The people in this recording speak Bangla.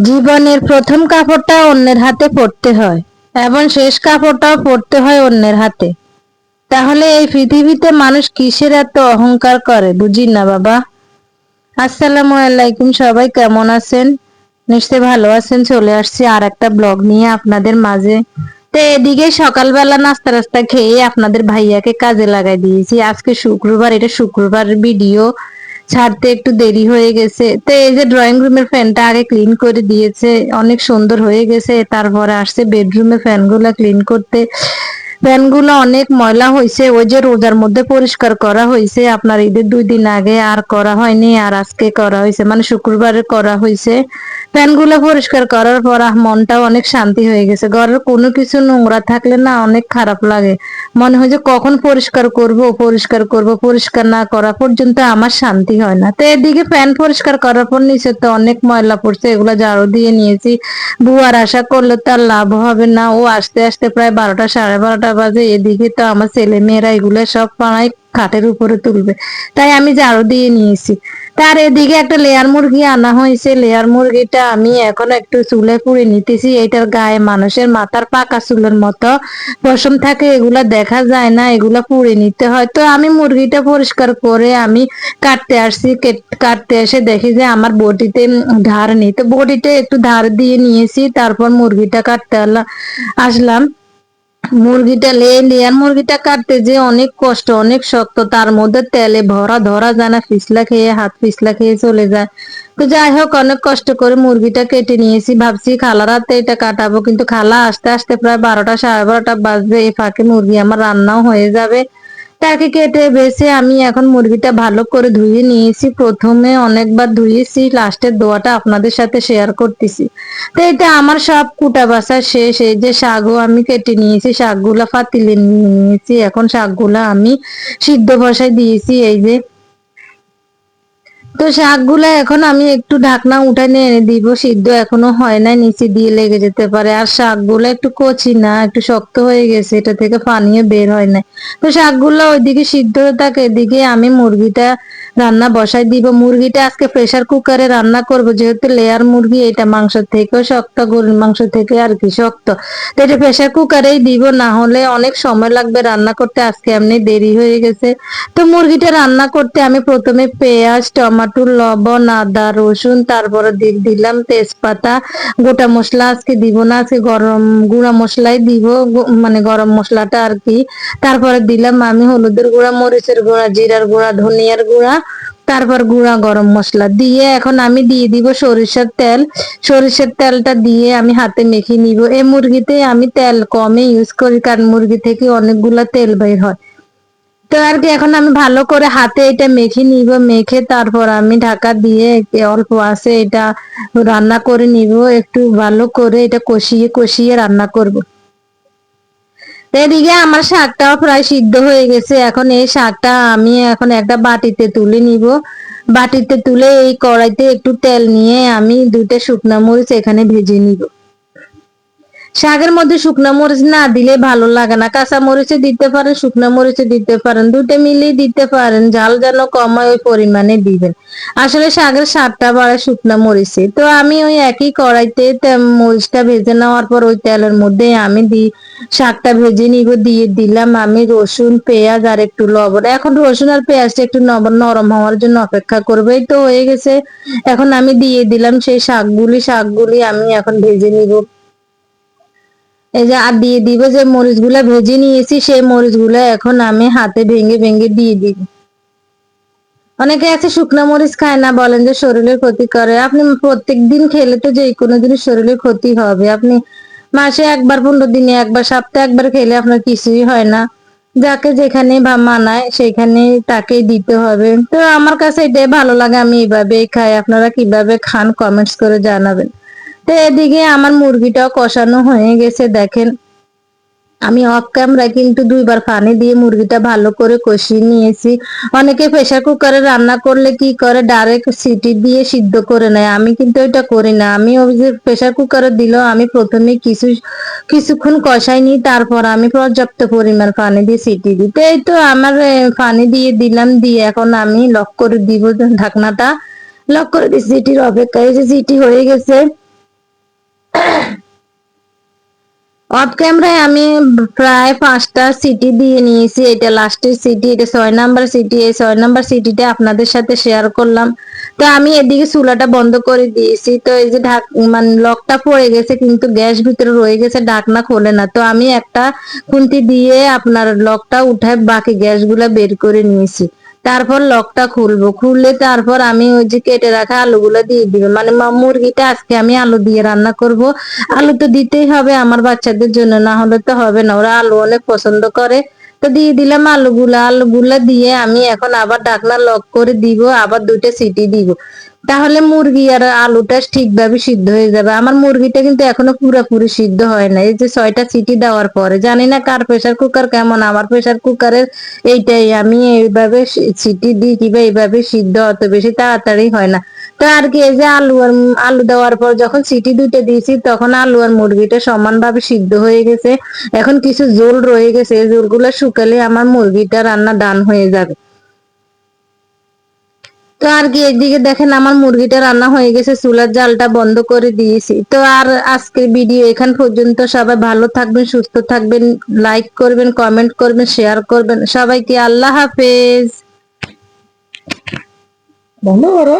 জীবনের প্রথম কাপড়টা অন্যের হাতে পরতে হয় এবং শেষ কাপড়টাও পরতে হয় অন্যের হাতে। তাহলে এই পৃথিবীতে মানুষ কিসের এত অহংকার করে বুঝি না বাবা। আসসালামু আলাইকুম, সবাই কেমন আছেন? নিশ্চয়ই ভালো আছেন। চলে আসছি আর একটা ব্লগ নিয়ে আপনাদের মাঝে। তো এদিকে সকালবেলা নাস্তা রাস্তা খেয়ে আপনাদের ভাইয়াকে কাজে লাগাই দিয়েছি। আজকে শুক্রবার, এটা শুক্রবার ভিডিও ছাড়তে একটু দেরি হয়ে গেছে। তো এই যে ড্রয়িং রুমের ফ্যানটা আগে ক্লিন করে দিয়েছে, অনেক সুন্দর হয়ে গেছে। তারপরে আসছে বেডরুমে ফ্যানগুলা ক্লিন করতে। ফ্যানগুলো অনেক ময়লা হয়েছে, ওই যে রোজার মধ্যে পরিষ্কার করা হয়েছে আপনার ঈদের 2 দিন আগে, আর করা হয়নি, আর আজকে করা হয়েছে, মানে শুক্রবারে করা হয়েছে। ফ্যানগুলো পরিষ্কার করার পর মনটাও অনেক শান্তি হয়ে গেছে। ঘরের কোনো কিছু নোংরা থাকলে না অনেক খারাপ লাগে, মনে হয় যে কখন পরিষ্কার করব পরিষ্কার করব, পরিষ্কার না করা পর্যন্ত আমার শান্তি হয় না। তো এদিকে ফ্যান পরিষ্কার করার পর নিচে তো অনেক ময়লা পড়ছে, এগুলো ঝাড়ু দিয়ে নিয়েছি। বুয়ার আশা করলে তার লাভ হবে না, ও আসতে আসতে প্রায় 12টা 12:30 বাজে। এদিকে তো আমার ছেলে মেয়েরা এগুলো সব পাড়ায় খাটের উপরে তুলবে, তাই আমি ঝাড়ু দিয়ে নিয়েছি। তার এদিকে একটা লেয়ার মুরগি আনা হয়েছে, লেয়ার মুরগিটা আমি এখন একটু চুলে পুড়ে নিতেছি। এটার গায়ে মানুষের মাথার পাকা চুলের মতো পশম থাকে, এগুলা দেখা যায় না, এগুলা পুড়ে নিতে হয়। তো আমি মুরগিটা পরিষ্কার করে আমি কাটতে আসছি। কাটতে এসে দেখি যে আমার বটিতে ধার নেই, তো বটিতে একটু ধার দিয়ে নিয়েছি। তারপর মুরগিটা কাটতে আসলাম। লেয়ার মুরগিটা কাটতে যে অনেক কষ্ট, অনেক শক্ত, তার মধ্যে তেলে ভরা, ধরা যায় না, ফিসলা খেয়ে হাত ফিসলা খেয়ে চলে যায়। তো যাই হোক, অনেক কষ্ট করে মুরগিটা কেটে নিয়েছি। ভাবছি খালার হাতে এটা কাটাবো, কিন্তু খালা আসতে আসতে প্রায় 12টা 12:30 বাজবে। এই ফাঁকে মুরগি আমার রান্নাও হয়ে যাবে। তাকে কেটে বেছে আমি এখন মুরগিটা ভালো করে ধুয়ে নিয়েছি। প্রথমে অনেকবার ধুয়েছি, লাস্টের দোয়াটা আপনাদের সাথে শেয়ার করতেছি। তো এটা আমার সব কুটা বাছা শেষ। এই যে শাকও আমি কেটে নিয়েছি, শাকগুলা পাতিলে নিয়ে নিয়েছি। এখন শাকগুলা আমি সিদ্ধ বসাই দিয়েছি। এই যে, তো শাকগুলা এখন আমি একটু ঢাকনা উঠাই এনে দিব, সিদ্ধ এখনো হয় না, নিচে দিয়ে লেগে যেতে পারে। আর শাকগুলা একটু কচি না, একটু শক্ত হয়ে গেছে, এটা থেকে পানিও বের হয় না। তো শাকগুলা ওইদিকে সিদ্ধ থাকে, এদিকে আমি মুরগিটা রান্না বসাই দিব। মুরগিটা আজকে প্রেসার কুকারে রান্না করব, যেহেতু লেয়ার মুরগি, এটা মাংস থেকেও শক্ত, গরুর মাংস থেকে আর কি শক্ত। তো এটা প্রেসার কুকারেই দিব, না হলে অনেক সময় লাগবে রান্না করতে। আজকে এমনি দেরি হয়ে গেছে। তো মুরগিটা রান্না করতে আমি প্রথমে পেঁয়াজ, টমেটো, লবণ, আদা, রসুন, তারপরে দিলাম তেজপাতা, গোটা মশলা আজকে দিব না, আজকে গরম গুঁড়া মশলাই দিব, মানে গরম মশলাটা আর কি। তারপরে দিলাম আমি হলুদের গুঁড়া, মরিচের গুঁড়া, জিরার গুঁড়া, ধনিয়ার গুঁড়া, তারপর গুঁড়া গরম মশলা দিয়ে এখন আমি দিয়ে দিব সরিষার তেল। সরিষার তেলটা দিয়ে আমি হাতে মেখে নিব। এই মুরগিতে আমি তেল কমে ইউজ করি, কারণ মুরগি থেকে অনেকগুলা তেল বের হয়। তো আর কি, এখন আমি ভালো করে হাতে এটা মেখে নিব। মেখে তারপর আমি ঢাকা দিয়ে অল্প আছে এটা রান্না করে নিব। একটু ভালো করে এটা কষিয়ে কষিয়ে রান্না করব। এদিকে আমার শাকটাও প্রায় সিদ্ধ হয়ে গেছে। এখন এই শাকটা আমি এখন একটা বাটিতে তুলে নিব। বাটিতে তুলে এই কড়াইতে একটু তেল নিয়ে আমি 2টা শুকনা মরিচ এখানে ভেজে নিব। শাকের মধ্যে শুকনো মরিচ না দিলে ভালো লাগে না, কাঁচা মরিচে দিতে পারেন, শুকনো মরিচে দিতে পারেন, দুটো মিলিয়ে দিতে পারেন। ঝাল যেন কম হয় ওই পরিমাণে দিবেন। আসলে শাকের স্বাদটা বাড়ে শুকনো মরিচে। তো আমি ওই একই কড়াইতে মরিচটা ভেজে নেওয়ার পর ওই তেলের মধ্যে আমি শাকটা ভেজে নিব। দিয়ে দিলাম আমি রসুন, পেঁয়াজ আর একটু লবণ। এখন রসুন আর পেঁয়াজটা একটু নরম হওয়ার জন্য অপেক্ষা করবেই, তো হয়ে গেছে। এখন আমি দিয়ে দিলাম সেই শাকগুলি আমি এখন ভেজে নিব। এই যে আর দিয়ে দিব যে মরিচগুলা ভেজে নিয়েছি, সেই মরিচগুলা এখন আমি হাতে ভেঙে ভেঙে দিয়ে দিব। অনেকে আছে শুকনো মরিচ খায় না, বলেন যে শরীরের ক্ষতি করে। আপনি প্রত্যেক দিন খেলে তো যে কোনো দিনই শরীরের ক্ষতি হবে। আপনি মাসে একবার, 15 দিনে একবার, সপ্তাহে একবার খেলে আপনার কিছুই হয় না। যাকে যেখানে মানায় সেখানে তাকেই দিতে হবে। তো আমার কাছে এটাই ভালো লাগে, আমি এইভাবেই খাই। আপনারা কিভাবে খান কমেন্টস করে জানাবেন। তো এদিকে আমার মুরগিটাও কষানো হয়ে গেছে, দেখেন আমি অফ ক্যামেরায় কিন্তু 2বার পানি দিয়ে মুরগিটা ভালো করে কষিয়ে নিয়েছি। অনেকে প্রেসার কুকারে রান্না করলে কি করে, ডাইরেক্ট সিটি দিয়ে সিদ্ধ করে নেয়। আমি কিন্তু এটা করি না। আমি ওই যে প্রেসার কুকারে দিলেও আমি প্রথমে কিছুক্ষণ কষাই নিই, তারপর আমি পর্যাপ্ত পরিমাণ পানি দিয়ে সিটি দিই। তো এই তো আমার পানি দিয়ে দিলাম, দিয়ে এখন আমি লক করে দিব ঢাকনাটা। লক করে দিই, সিটির অপেক্ষায়। যে সিটি হয়ে গেছে, অফ ক্যামেরায় আমি প্রায় 5টা সিটি দিয়ে নিয়েছি, এটা লাস্টের সিটি, এটা 6 নাম্বার সিটি। এই 6 নাম্বার সিটিটা আপনাদের সাথে শেয়ার করলাম। তো আমি এদিকে চুলাটা বন্ধ করে দিয়েছি, তো এই যে মানে লকটা পড়ে গেছে কিন্তু গ্যাস ভিতরে রয়ে গেছে, ঢাকনা খোলে না। তো আমি একটা খুন্তি দিয়ে আপনার লকটা উঠায় বাকি গ্যাসগুলা বের করে নিয়েছি। তারপর লকটা খুলবো, খুললে তারপর আমি ওই যে কেটে রাখা আলুগুলো দিয়ে দিব। মানে মুরগিটা আজকে আমি আলু দিয়ে রান্না করব। আলু তো দিতেই হবে আমার বাচ্চাদের জন্য, না হলে তো হবে না, ওরা আলু অনেক পছন্দ করে। তো দিয়ে দিলাম আলুগুলা দিয়ে আমি এখন আবার ঢাকনা লক করে দিব, আবার 2টা সিটি দিব। তাহলে মুরগি আর আলুটা ঠিকভাবে সিদ্ধ হয়ে যাবে। আমার মুরগিটা কিন্তু এখনো পুরোপুরি সিদ্ধ হয় না, এই যে 6টা সিটি দেওয়ার পরে। জানি না কার প্রেসার কুকার কেমন, আমার প্রেসার কুকারের এইটাই, আমি এইভাবে সিটি দিই কিংবা এইভাবে সিদ্ধ অত বেশি তাড়াতাড়ি হয় না। তো আর কি, এই যে আলু দেওয়ার পর যখন সিটি 2টা দিয়েছি তখন আলু আর মুরগিটা সমানভাবে সিদ্ধ হয়ে গেছে। এখন কিছু ঝোল রয়ে গেছে, এই ঝোলগুলো শুকালে আমার মুরগিটা রান্না ডান হয়ে যাবে। তো আর কি, এদিকে দেখেন আমার মুরগিটা রান্না হয়ে গেছে, চুলার জালটা বন্ধ করে দিয়েছি। তো আর আজকের ভিডিও এখান পর্যন্ত। সবাই ভালো থাকবেন, সুস্থ থাকবেন, লাইক করবেন, কমেন্ট করবেন, শেয়ার করবেন। সবাইকে আল্লাহ হাফেজ। বন্ধ করো।